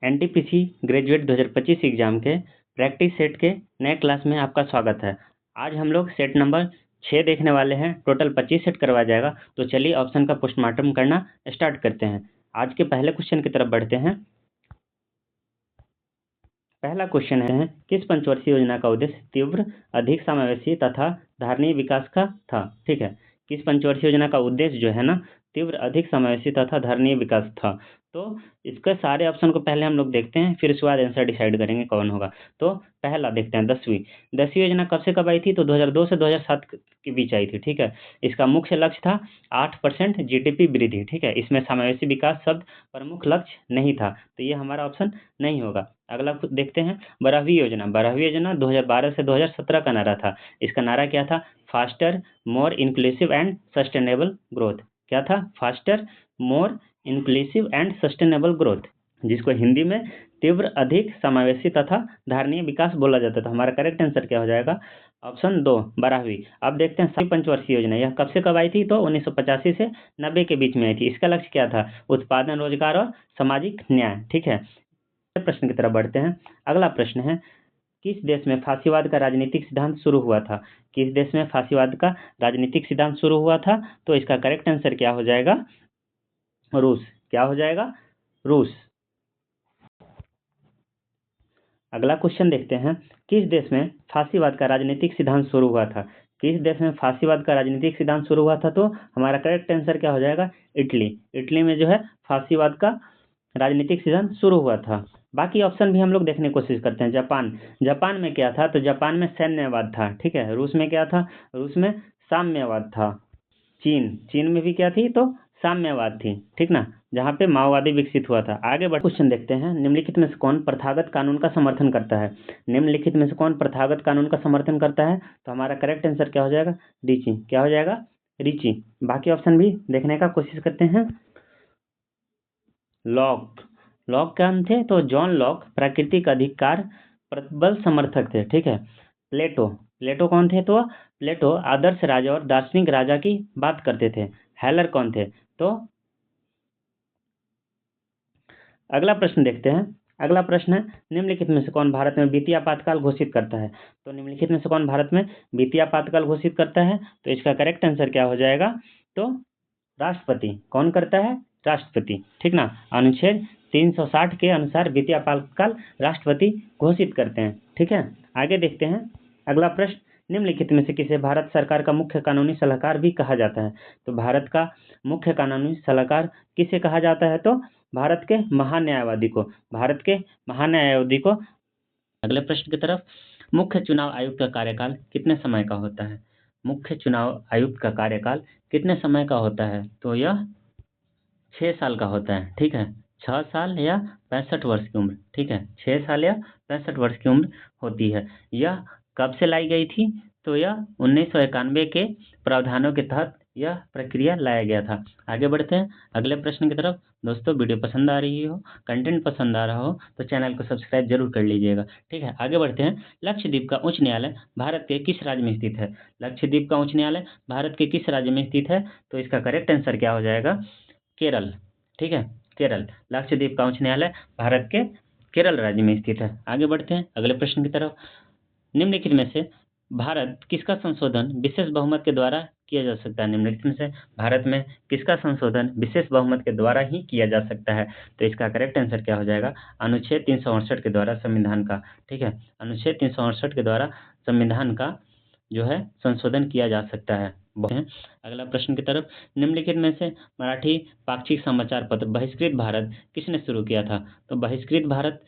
NTPC graduate 2025 exam के practice set के नए क्लास में आपका स्वागत है। आज हम लोग सेट नंबर 6 देखने वाले हैं। टोटल 25 सेट करवाया जाएगा। तो चलिए ऑप्शन का पोस्टमार्टम करना स्टार्ट करते हैं। आज के पहले क्वेश्चन की तरफ बढ़ते हैं। पहला क्वेश्चन है, किस पंचवर्षीय योजना का उद्देश्य तीव्र, अधिक समावेशी तथा धारणीय विकास का था। ठीक है, किस पंचवर्षीय योजना का उद्देश्य जो है ना तीव्र, अधिक समावेशी तथा धारणीय विकास था। तो इसके सारे ऑप्शन को पहले हम लोग देखते हैं, फिर उसके बाद आंसर डिसाइड करेंगे कौन होगा। तो पहला देखते हैं, 10वीं योजना कब से कब आई थी। तो 2002 से 2007 के बीच आई थी। ठीक है, इसका मुख्य लक्ष्य था 8% जीडीपी वृद्धि। ठीक है, इसमें समावेशी विकास शब्द प्रमुख लक्ष्य नहीं था, तो ये हमारा ऑप्शन नहीं होगा। अगला देखते हैं, 12वीं योजना। 12वीं योजना 2012 से 2017 का नारा था। इसका नारा क्या था? Faster, more inclusive and sustainable growth. क्या था? Faster, more inclusive and sustainable growth, जिसको हिंदी में तीव्र, अधिक समावेशी तथा धारणीय विकास बोला जाता था। हमारा करेक्ट आंसर क्या हो जाएगा? ऑप्शन 2, 12वीं। अब देखते हैं 7वीं पंचवर्षीय योजना, यह कब से कब आई थी। तो 1985 से 90 के बीच में आई थी। इसका लक्ष्य क्या था? उत्पादन, रोजगार और सामाजिक न्याय। ठीक है, प्रश्न की तरफ बढ़ते हैं। अगला प्रश्न है, किस देश में फांसीवाद का राजनीतिक सिद्धांत शुरू हुआ था। किस देश में फांसीवाद का राजनीतिक सिद्धांत शुरू हुआ था। तो इसका करेक्ट आंसर क्या हो जाएगा? रूस। क्या हो जाएगा? रूस। अगला क्वेश्चन देखते हैं, किस देश में फांसीवाद का राजनीतिक सिद्धांत शुरू हुआ था। किस देश में फांसीवाद का राजनीतिक सिद्धांत शुरू हुआ था। तो हमारा करेक्ट आंसर क्या हो जाएगा? इटली। इटली में जो है फांसीवाद का राजनीतिक सिद्धांत शुरू हुआ था। बाकी ऑप्शन भी हम लोग देखने की कोशिश करते हैं। जापान। जापान में क्या था? तो जापान में सैन्यवाद था। ठीक है, रूस में क्या था? रूस में साम्यवाद था। चीन में भी क्या थी? तो साम्यवाद थी। ठीक ना, जहाँ पे माओवादी विकसित हुआ था। आगे बढ़ क्वेश्चन देखते हैं, निम्नलिखित में से कौन प्रथागत कानून का समर्थन करता है। निम्नलिखित में से कौन प्रथागत कानून का समर्थन करता है। तो हमारा करेक्ट आंसर क्या हो जाएगा? रीची। क्या हो जाएगा? रीची। बाकी ऑप्शन भी देखने का कोशिश करते हैं। लॉक। लॉक कौन थे? तो जॉन लॉक प्राकृतिक अधिकार प्रबल समर्थक थे। ठीक है, प्लेटो। प्लेटो कौन थे? तो प्लेटो आदर्श राजा और दार्शनिक राजा की बात करते थे। हेलर कौन थे? तो अगला प्रश्न देखते हैं। अगला प्रश्न है, निम्नलिखित में से कौन भारत में वित्तीय आपातकाल घोषित करता है। तो निम्नलिखित में से कौन भारत में वित्तीय आपातकाल घोषित करता है। तो इसका करेक्ट आंसर क्या हो जाएगा? तो राष्ट्रपति। कौन करता है? राष्ट्रपति। ठीक ना, अनुच्छेद 360 के अनुसार वित्तीय आपातकाल राष्ट्रपति घोषित करते हैं। ठीक है, आगे देखते हैं। अगला प्रश्न, निम्नलिखित में से किसे भारत सरकार का मुख्य कानूनी सलाहकार भी कहा जाता है। तो भारत का मुख्य कानूनी सलाहकार किसे कहा जाता है? तो भारत के महान्यायवादी को। भारत के महान्यायवादी को। अगले प्रश्न की तरफ, मुख्य चुनाव आयुक्त का कार्यकाल कितने समय का होता है। मुख्य चुनाव आयुक्त का कार्यकाल कितने समय का होता है। तो यह 6 साल का होता है। ठीक है, 6 साल या 65 वर्ष की उम्र। ठीक है, 6 साल या 65 वर्ष की उम्र होती है। यह कब से लाई गई थी? तो यह 1991 के प्रावधानों के तहत यह प्रक्रिया लाया गया था। आगे बढ़ते हैं अगले प्रश्न की तरफ। दोस्तों, वीडियो पसंद आ रही हो, कंटेंट पसंद आ रहा हो तो चैनल को सब्सक्राइब जरूर कर लीजिएगा। ठीक है, आगे बढ़ते हैं। लक्षद्वीप का उच्च न्यायालय भारत के किस राज्य में स्थित है। लक्षद्वीप का उच्च न्यायालय भारत के किस राज्य में स्थित है। तो इसका करेक्ट आंसर क्या हो जाएगा? केरल। ठीक है, केरल। लक्षद्वीप का उच्च न्यायालय भारत के केरल राज्य में स्थित है। आगे बढ़ते हैं अगले प्रश्न की तरफ। निम्नलिखित में से भारत किसका संशोधन विशेष बहुमत के द्वारा किया जा सकता है। निम्नलिखित में से भारत में किसका संशोधन विशेष बहुमत के द्वारा ही किया जा सकता है। तो इसका करेक्ट आंसर क्या हो जाएगा? अनुच्छेद 368 के द्वारा संविधान का। ठीक है, अनुच्छेद 368 के द्वारा संविधान का जो है संशोधन किया जा सकता है। अगला प्रश्न की तरफ, निम्नलिखित में से मराठी पाक्षिक समाचार पत्र बहिष्कृत भारत किसने शुरू किया था। तो बहिष्कृत भारत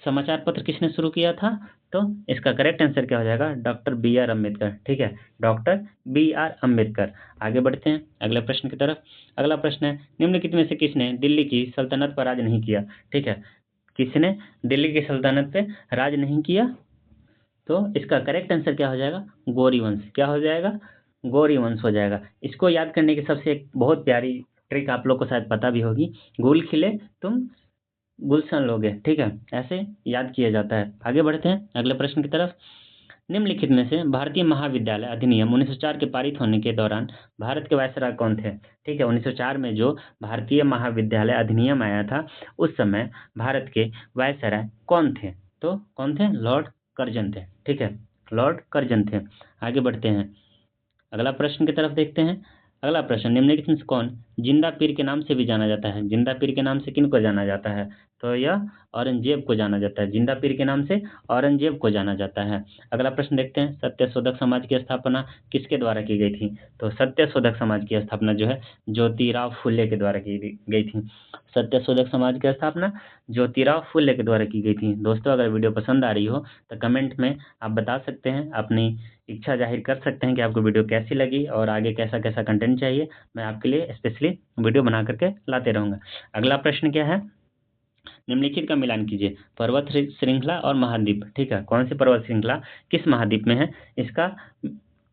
समाचार पत्र किसने शुरू किया था। तो इसका करेक्ट आंसर क्या हो जाएगा? Doctor B R Ambedkar. ठीक है, डॉक्टर बी आर अम्बेडकर। आगे बढ़ते हैं अगले प्रश्न की तरफ। अगला प्रश्न है, निम्नलिखित में से किसने दिल्ली की सल्तनत पर राज नहीं किया। ठीक है, किसने दिल्ली की सल्तनत पे राज नहीं किया। तो इसका करेक्ट आंसर क्या हो जाएगा? गौरी वंश। क्या हो जाएगा? गौरी वंश हो जाएगा। इसको याद करने की सबसे एक बहुत प्यारी ट्रिक आप लोग को शायद पता भी होगी, गुल खिले तुम गुलशन लोगे। ठीक है, ऐसे याद किया जाता है। आगे बढ़ते हैं अगले प्रश्न की तरफ। निम्नलिखित में से भारतीय महाविद्यालय अधिनियम 1904 के पारित होने के दौरान भारत के वायसराय कौन थे? ठीक है, 1904 में जो भारतीय महाविद्यालय अधिनियम आया था उस समय भारत के वायसराय कौन थे? तो कौन थे? लॉर्ड कर्जन थे। ठीक है, लॉर्ड कर्जन थे। आगे बढ़ते हैं, अगला प्रश्न की तरफ देखते हैं। अगला प्रश्न, निम्नलिखित में से कौन जिंदा पीर के नाम से भी जाना जाता है? जिंदा पीर के नाम से किनको जाना जाता है? तो यह औरंगजेब को जाना जाता है। जिंदा पीर के नाम से औरंगजेब को जाना जाता है। अगला प्रश्न देखते हैं, सत्यशोधक समाज की स्थापना किसके द्वारा की गई थी? तो सत्यशोधक समाज की स्थापना जो है ज्योतिराव फुले के द्वारा की गई थी। सत्यशोधक समाज की स्थापना ज्योतिराव फुले के द्वारा की गई थी। दोस्तों, अगर वीडियो पसंद आ रही हो तो कमेंट में आप बता सकते हैं, अपनी इच्छा जाहिर कर सकते हैं कि आपको वीडियो कैसी लगी और आगे कैसा कैसा कंटेंट चाहिए। मैं आपके लिए स्पेशली वीडियो बना करके लाते रहूँगा। अगला प्रश्न क्या है? निम्नलिखित का मिलान कीजिए, पर्वत श्रृंखला और महाद्वीप। ठीक है, कौन सी पर्वत श्रृंखला किस महाद्वीप में है, इसका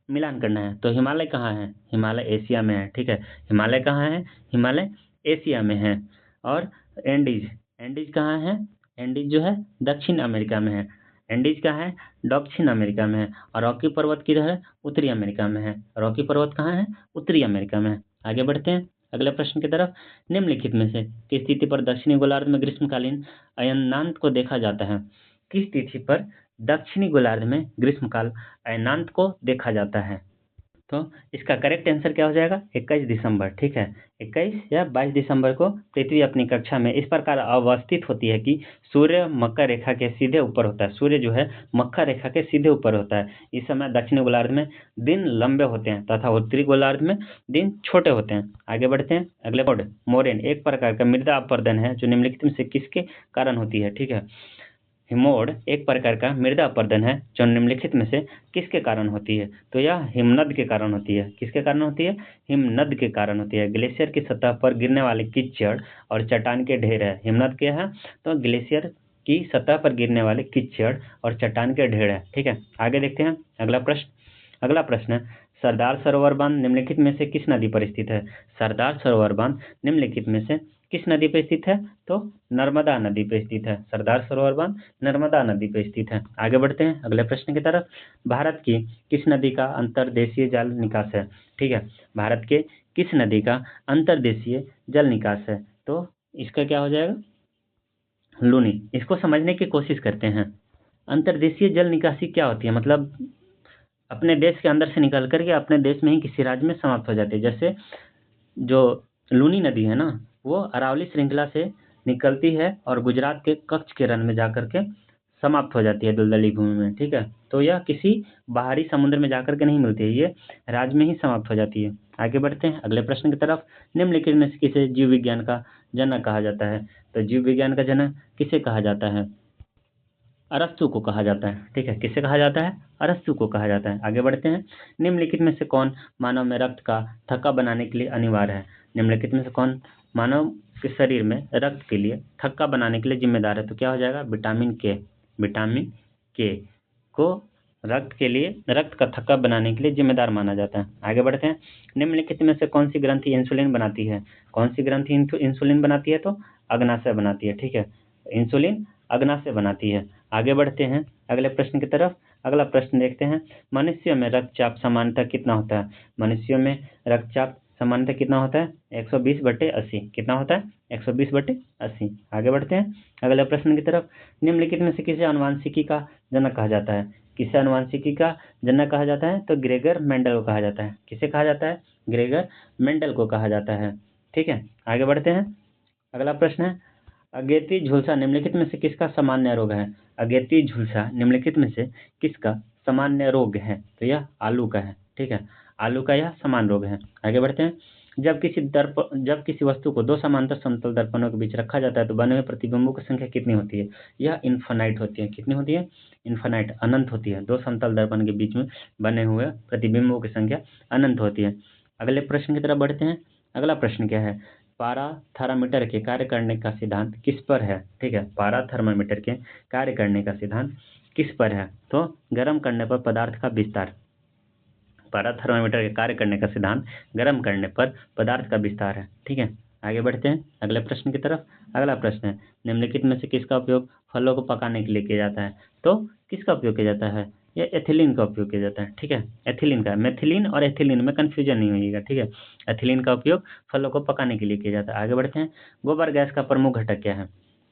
मिलान करना है। तो हिमालय कहाँ है? हिमालय एशिया में है। ठीक है, हिमालय कहाँ है? हिमालय एशिया में है। और एंडीज, एंडीज कहाँ है? एंडीज जो है दक्षिण अमेरिका में है। एंडीज कहाँ है? दक्षिण अमेरिका में है। और रॉकी पर्वत किधर है? उत्तरी अमेरिका में है। रॉकी पर्वत कहाँ है? उत्तरी अमेरिका में है। आगे बढ़ते हैं अगले प्रश्न की तरफ। निम्नलिखित में से किस तिथि पर दक्षिणी गोलार्ध में ग्रीष्मकालीन अयनांत को देखा जाता है? किस तिथि पर दक्षिणी गोलार्ध में ग्रीष्मकाल अयनांत को देखा जाता है? तो इसका करेक्ट आंसर क्या हो जाएगा? 21 दिसंबर। ठीक है, 21 या 22 दिसंबर को पृथ्वी अपनी कक्षा में इस प्रकार अवस्थित होती है कि सूर्य मकर रेखा के सीधे ऊपर होता है। सूर्य जो है मकर रेखा के सीधे ऊपर होता है। इस समय दक्षिणी गोलार्ध में दिन लंबे होते हैं तथा उत्तरी गोलार्ध में दिन छोटे होते हैं। आगे बढ़ते हैं अगले पॉइंट। मोरेन एक प्रकार का मृदा अपरदन है जो निम्नलिखित में से किसके कारण होती है? ठीक है, हिमोड एक प्रकार का मृदा अपरदन है जो निम्नलिखित में से किसके कारण होती है? तो यह हिमनद के कारण होती है। किसके कारण होती है? हिमनद के कारण होती है। ग्लेशियर की सतह पर गिरने वाले कीचड़ और चट्टान के ढेर है। हिमनद क्या है? तो ग्लेशियर की सतह पर गिरने वाले कीचड़ और चट्टान के ढेर है। ठीक है, आगे देखते हैं अगला प्रश्न। अगला प्रश्न है, सरदार सरोवर बांध निम्नलिखित में से किस नदी पर स्थित है? सरदार सरोवर बांध निम्नलिखित में से किस नदी पर स्थित है? तो नर्मदा नदी पर स्थित है। सरदार सरोवर बांध नर्मदा नदी पर स्थित है। आगे बढ़ते हैं अगले प्रश्न की तरफ। भारत की किस नदी का अंतर्देशीय जल निकास है? ठीक है, भारत के किस नदी का अंतर्देशीय जल निकास है? तो इसका क्या हो जाएगा? लूनी। इसको समझने की कोशिश करते हैं। अंतर्देशीय जल निकासी क्या होती है? मतलब अपने देश के अंदर से निकल करके अपने देश में ही किसी राज्य में समाप्त हो जाती है। जैसे जो लूनी नदी है ना, वो अरावली श्रृंखला से निकलती है और गुजरात के कच्छ के रण में जाकर के समाप्त हो जाती है दलदली भूमि में। ठीक है, तो यह किसी बाहरी समुद्र में जाकर के नहीं मिलती है, ये राज्य में ही समाप्त हो जाती है। आगे बढ़ते हैं अगले प्रश्न की तरफ। निम्नलिखित में से किसे जीव विज्ञान का जनक कहा जाता है? तो जीव विज्ञान का जनक किसे कहा जाता है? अरस्तु को कहा जाता है। ठीक है, किसे कहा जाता है? अरस्तु को कहा जाता है। आगे बढ़ते हैं। निम्नलिखित में से कौन मानव में रक्त का थक्का बनाने के लिए अनिवार्य है? निम्नलिखित में से कौन मानव के शरीर में रक्त के लिए थक्का बनाने के लिए जिम्मेदार है? तो क्या हो जाएगा? विटामिन के। विटामिन के को रक्त के लिए, रक्त का थक्का बनाने के लिए जिम्मेदार माना जाता है। आगे बढ़ते हैं। निम्नलिखित में से कौन सी ग्रंथि इंसुलिन बनाती है? कौन सी ग्रंथि इंसुलिन बनाती है? तो अग्नाशय बनाती है। ठीक है, इंसुलिन अग्नाशय बनाती है। आगे बढ़ते हैं अगले प्रश्न की तरफ। अगला प्रश्न देखते हैं, मनुष्यों में रक्तचाप सामान्यतः कितना होता है? मनुष्यों में रक्तचाप सामान्यतः कितना होता है? 120/80। कितना होता है? 120/80। आगे बढ़ते हैं अगले प्रश्न की तरफ। निम्नलिखित में से किसे आनुवांशिकी का जनक कहा जाता है? किसे आनुवांशिकी का जनक कहा जाता है? तो ग्रेगर मेंडल को कहा जाता है। किसे कहा जाता है? ग्रेगर मेंडल को कहा जाता है। ठीक है, आगे बढ़ते हैं अगला प्रश्न है, अगेती झुलसा निम्नलिखित में से किसका सामान्य रोग है? अगेती झुलसा निम्नलिखित में से किसका सामान्य रोग है? तो यह आलू का है। ठीक है, आलू का यह सामान्य रोग है। आगे बढ़ते हैं। जब किसी वस्तु को दो समांतर समतल दर्पणों के बीच रखा जाता है तो बने हुए प्रतिबिंबों की संख्या कितनी होती है? यह इन्फानाइट होती है। कितनी होती है? इन्फानाइट, अनंत होती है। दो समतल दर्पण के बीच में बने हुए प्रतिबिंबों की संख्या अनंत होती है। अगले प्रश्न की तरफ बढ़ते हैं। अगला प्रश्न क्या है? पारा थर्मामीटर के कार्य करने का सिद्धांत किस पर है? ठीक है, पारा थर्मामीटर के कार्य करने का सिद्धांत किस पर है? तो गर्म करने पर पदार्थ का विस्तार। पारा थर्मामीटर के कार्य करने का सिद्धांत गर्म करने पर पदार्थ का विस्तार है। ठीक है, आगे बढ़ते हैं अगले प्रश्न की तरफ। अगला प्रश्न है, निम्नलिखित में से किसका उपयोग फलों को पकाने के लिए किया जाता है? तो किसका उपयोग किया जाता है? या एथिलीन का उपयोग किया जाता है। ठीक है, एथिलीन का, मेथिलीन और एथिलीन में कन्फ्यूजन नहीं होइएगा। ठीक है, एथिलीन का उपयोग फलों को पकाने के लिए किया जाता है। आगे बढ़ते हैं। गोबर गैस का प्रमुख घटक क्या है?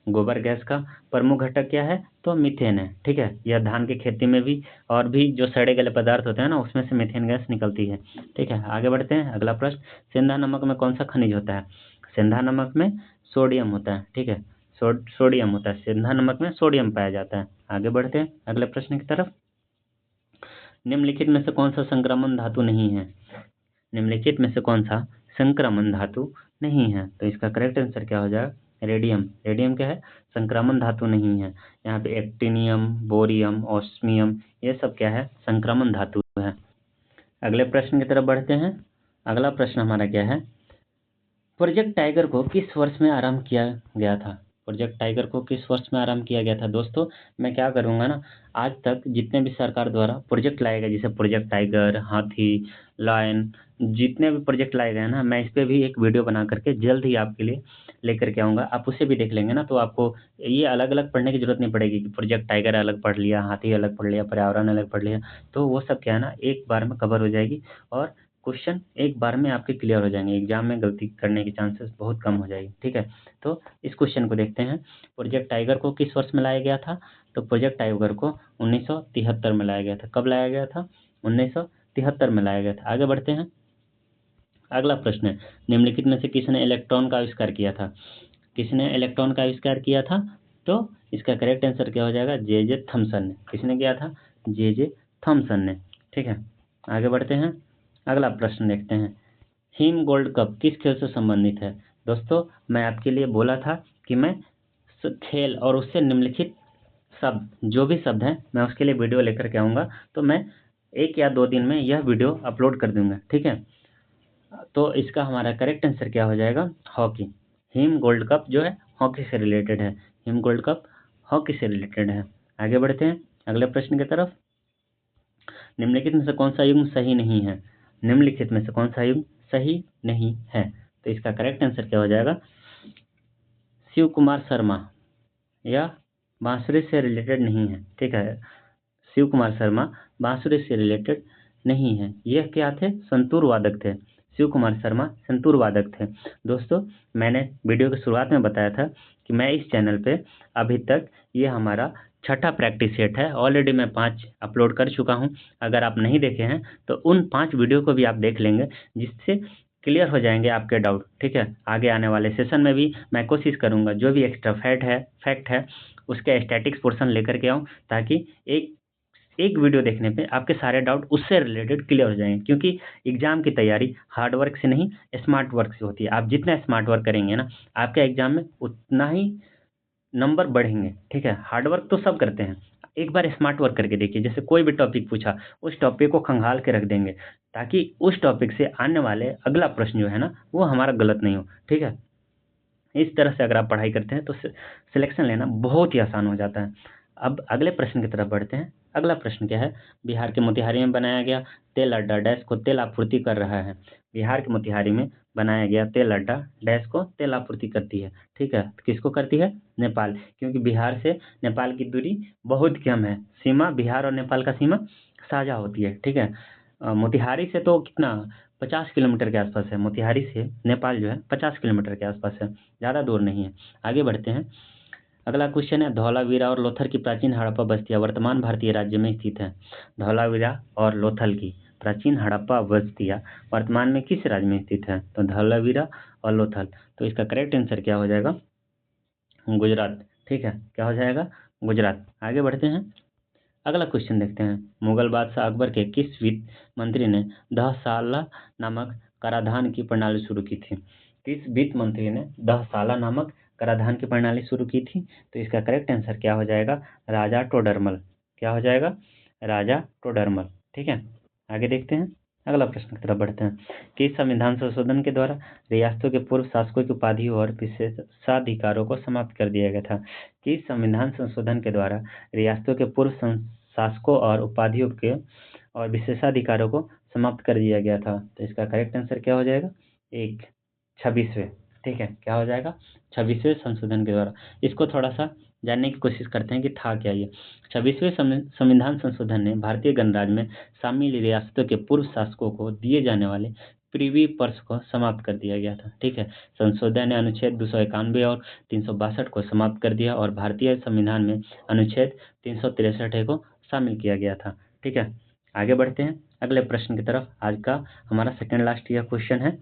गोबर गैस का प्रमुख घटक क्या है? तो मीथेन है। ठीक है, यह धान की खेती में भी और भी जो सड़े गले पदार्थ होते हैं ना, उसमें से मीथेन गैस निकलती है। ठीक है, आगे बढ़ते हैं। अगला प्रश्न, सेंधा नमक में कौन सा खनिज होता है? सेंधा नमक में सोडियम होता है। ठीक है, सोडियम होता है। सेंधा नमक में सोडियम पाया जाता है। आगे बढ़ते हैं अगले प्रश्न की तरफ। निम्नलिखित में से कौन सा संक्रमण धातु नहीं है? निम्नलिखित में से कौन सा संक्रमण धातु नहीं है? तो इसका करेक्ट आंसर क्या हो जाएगा? रेडियम। रेडियम क्या है? संक्रमण धातु नहीं है। यहाँ पे एक्टिनियम, बोरियम, ऑस्मियम, ये सब क्या है? संक्रमण धातु है। अगले प्रश्न की तरफ बढ़ते हैं। अगला प्रश्न हमारा क्या है? प्रोजेक्ट टाइगर को किस वर्ष में आरंभ किया गया था? प्रोजेक्ट टाइगर को किस वर्ष में आरंभ किया गया था? दोस्तों, मैं क्या करूंगा ना, आज तक जितने भी सरकार द्वारा प्रोजेक्ट लाए गए, जैसे प्रोजेक्ट टाइगर, हाथी, लायन, जितने भी प्रोजेक्ट लाए गए हैं ना, मैं इस पर भी एक वीडियो बना करके जल्द ही आपके लिए लेकर के आऊँगा। आप उसे भी देख लेंगे ना, तो आपको ये अलग अलग पढ़ने की जरूरत नहीं पड़ेगी कि प्रोजेक्ट टाइगर अलग पढ़ लिया, हाथी अलग पढ़ लिया, पर्यावरण अलग पढ़ लिया। तो वो सब क्या है ना, एक बार में कवर हो जाएगी और क्वेश्चन एक बार में आपके क्लियर हो जाएंगे। एग्जाम में गलती करने की चांसेस बहुत कम हो जाएगी। ठीक है, तो इस क्वेश्चन को देखते हैं। प्रोजेक्ट टाइगर को किस वर्ष में लाया गया था? तो प्रोजेक्ट टाइगर को 1973 में लाया गया था। कब लाया गया था? 1973 में लाया गया था। आगे बढ़ते हैं। अगला प्रश्न है, निम्नलिखित में से किसने इलेक्ट्रॉन का आविष्कार किया था? किसने इलेक्ट्रॉन का आविष्कार किया था? तो इसका करेक्ट आंसर क्या हो जाएगा? जे थॉमसन ने। किसने किया था? जे थॉमसन ने। ठीक है, आगे बढ़ते हैं। अगला प्रश्न देखते हैं। हिम गोल्ड कप किस खेल से संबंधित है? दोस्तों, मैं आपके लिए बोला था कि मैं खेल और उससे निम्नलिखित शब्द, जो भी शब्द हैं, मैं उसके लिए वीडियो लेकर के आऊँगा। तो मैं 1 या 2 दिन में यह वीडियो अपलोड कर दूंगा। ठीक है, तो इसका हमारा करेक्ट आंसर क्या हो जाएगा? हॉकी। हिम गोल्ड कप जो है हॉकी से रिलेटेड है। हिम गोल्ड कप हॉकी से रिलेटेड है। आगे बढ़ते हैं अगले प्रश्न की तरफ। निम्नलिखित में से कौन सा युग्म सही नहीं है? निम्नलिखित में से कौन सा युग्म सही नहीं है? तो इसका करेक्ट आंसर क्या हो जाएगा? शिव कुमार शर्मा या बांसुरी से रिलेटेड नहीं है। ठीक है, शिव कुमार शर्मा बांसुरी से रिलेटेड नहीं है। यह क्या थे? संतूर वादक थे। शिव कुमार शर्मा संतूर वादक थे। दोस्तों, मैंने वीडियो की शुरुआत में बताया था कि मैं इस चैनल पे अभी तक ये हमारा छठा प्रैक्टिस सेट है। ऑलरेडी मैं 5 अपलोड कर चुका हूँ। अगर आप नहीं देखे हैं तो उन 5 वीडियो को भी आप देख लेंगे, जिससे क्लियर हो जाएंगे आपके डाउट। ठीक है, आगे आने वाले सेशन में भी मैं कोशिश करूंगा जो भी एक्स्ट्रा फैक्ट है उसके स्टैटिक्स पोर्शन लेकर के आऊँ, ताकि एक एक वीडियो देखने पे आपके सारे डाउट उससे रिलेटेड क्लियर हो जाएंगे। क्योंकि एग्जाम की तैयारी हार्ड वर्क से नहीं, स्मार्ट वर्क से होती है। आप जितना स्मार्ट वर्क करेंगे ना, आपके एग्जाम में उतना ही नंबर बढ़ेंगे। ठीक है, हार्ड वर्क तो सब करते हैं, एक बार स्मार्ट वर्क करके देखिए। जैसे कोई भी टॉपिक पूछा, उस टॉपिक को खंगाल के रख देंगे, ताकि उस टॉपिक से आने वाले अगला प्रश्न जो है ना, वो हमारा गलत नहीं हो। ठीक है, इस तरह से अगर आप पढ़ाई करते हैं तो सिलेक्शन लेना बहुत ही आसान हो जाता है। अब अगले प्रश्न की तरफ बढ़ते हैं। अगला प्रश्न क्या है? बिहार के मोतिहारी में बनाया गया तेल अड्डा डैश को तेल आपूर्ति कर रहा है। बिहार के मोतिहारी में बनाया गया तेल अड्डा डैश को तेल आपूर्ति करती है। ठीक है, किसको करती है? नेपाल। क्योंकि बिहार से नेपाल की दूरी बहुत कम है। सीमा बिहार और नेपाल का सीमा साझा होती है। ठीक है, मोतिहारी से तो कितना 50 किलोमीटर के आसपास है। मोतिहारी से नेपाल जो है 50 किलोमीटर के आसपास है, ज़्यादा दूर नहीं है। आगे बढ़ते हैं। अगला क्वेश्चन है, धौलावीरा और लोथल की प्राचीन हड़प्पा बस्तियां वर्तमान भारतीय राज्य में स्थित है। धौलावीरा और लोथल की प्राचीन हड़प्पा बस्तियां वर्तमान में किस राज्य में स्थित है? तो धौलावीरा और लोथल। तो इसका करेक्ट आंसर क्या हो जाएगा? गुजरात। ठीक है, क्या हो जाएगा? गुजरात। आगे बढ़ते हैं। अगला क्वेश्चन देखते हैं। मुगल बादशाह अकबर के किस वित्त मंत्री ने 10 साला नामक कराधान की प्रणाली शुरू की थी? किस वित्त मंत्री ने 10 साला नामक कराधान की प्रणाली शुरू की थी? तो इसका करेक्ट आंसर क्या हो जाएगा? राजा टोडरमल। क्या हो जाएगा? राजा टोडरमल। ठीक है, आगे देखते हैं। अगला प्रश्न की तरफ बढ़ते हैं। किस संविधान संशोधन के द्वारा रियासतों के पूर्व शासकों की उपाधियों और विशेषाधिकारों को समाप्त कर दिया गया था? किस संविधान संशोधन के द्वारा रियासतों के पूर्व शासकों और उपाधियों के और विशेषाधिकारों को समाप्त कर दिया गया था? तो इसका करेक्ट आंसर क्या हो जाएगा? 26वें। ठीक है, क्या हो जाएगा? 26वें संशोधन के द्वारा। इसको थोड़ा सा जानने की कोशिश करते हैं कि था क्या ये। 26वें संविधान संशोधन ने भारतीय गणराज्य में शामिल रियासतों के पूर्व शासकों को दिए जाने वाले प्रीवी पर्स को समाप्त कर दिया गया था। ठीक है, संशोधन ने अनुच्छेद 291 और 362 को समाप्त कर दिया और भारतीय संविधान में अनुच्छेद 363 को शामिल किया गया था। ठीक है, आगे बढ़ते हैं अगले प्रश्न की तरफ। आज का हमारा सेकेंड लास्ट यह क्वेश्चन है,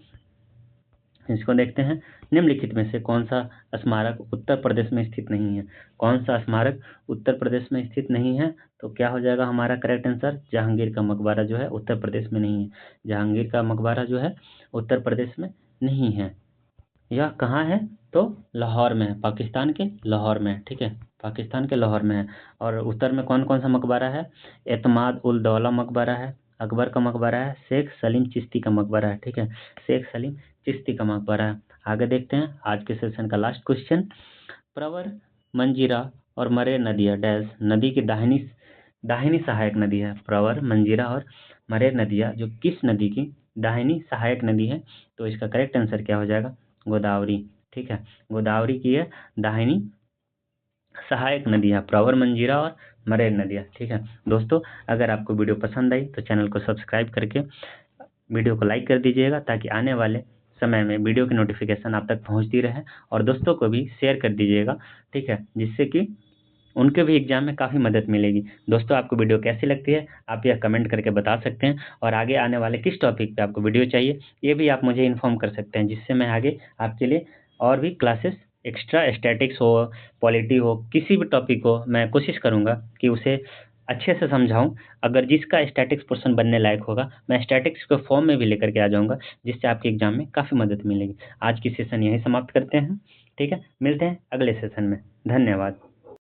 इसको देखते हैं। निम्नलिखित में से कौन सा स्मारक उत्तर प्रदेश में स्थित नहीं है? कौन सा स्मारक उत्तर प्रदेश में स्थित नहीं है? तो क्या हो जाएगा हमारा करेक्ट आंसर? जहांगीर का मकबरा जो है उत्तर प्रदेश में नहीं है। जहांगीर का मकबरा जो है उत्तर प्रदेश में नहीं है। यह कहाँ है? तो लाहौर में है, पाकिस्तान के लाहौर में है। ठीक है, पाकिस्तान के लाहौर में है। और उत्तर में कौन कौन सा मकबरा है? एतमाद उल दौला मकबरा है, अकबर का मकबरा है, शेख सलीम चिश्ती का मकबरा है। ठीक है, शेख सलीम चिश्ती का मकबरा है। आगे देखते हैं आज के सेशन का लास्ट क्वेश्चन। प्रवर, मंजीरा और मरे नदियाँ डैश नदी की दाहिनी सहायक नदी है। प्रवर, मंजीरा और मरे नदियाँ जो किस नदी की दाहिनी सहायक नदी है? तो इसका करेक्ट आंसर क्या हो जाएगा? गोदावरी। ठीक है, गोदावरी की है दाहिनी सहायक नदी है प्रवर, मंजीरा और मरेर नदियाँ। ठीक है दोस्तों, अगर आपको वीडियो पसंद आई तो चैनल को सब्सक्राइब करके वीडियो को लाइक कर दीजिएगा, ताकि आने वाले समय में वीडियो की नोटिफिकेशन आप तक पहुंचती रहे, और दोस्तों को भी शेयर कर दीजिएगा। ठीक है, जिससे कि उनके भी एग्जाम में काफ़ी मदद मिलेगी। दोस्तों, आपको वीडियो कैसी लगती है आप यह कमेंट करके बता सकते हैं, और आगे आने वाले किस टॉपिक पे आपको वीडियो चाहिए ये भी आप मुझे इन्फॉर्म कर सकते हैं, जिससे मैं आगे आपके लिए और भी क्लासेस एक्स्ट्रा स्टैटिक्स हो, पॉलिटी हो, किसी भी टॉपिक हो, मैं कोशिश करूँगा कि उसे अच्छे से समझाऊं। अगर जिसका स्टैटिक्स पोर्शन बनने लायक होगा, मैं स्टैटिक्स को फॉर्म में भी लेकर के आ जाऊंगा, जिससे आपके एग्जाम में काफ़ी मदद मिलेगी। आज की सेशन यहीं समाप्त करते हैं। ठीक है, मिलते हैं अगले सेशन में। धन्यवाद।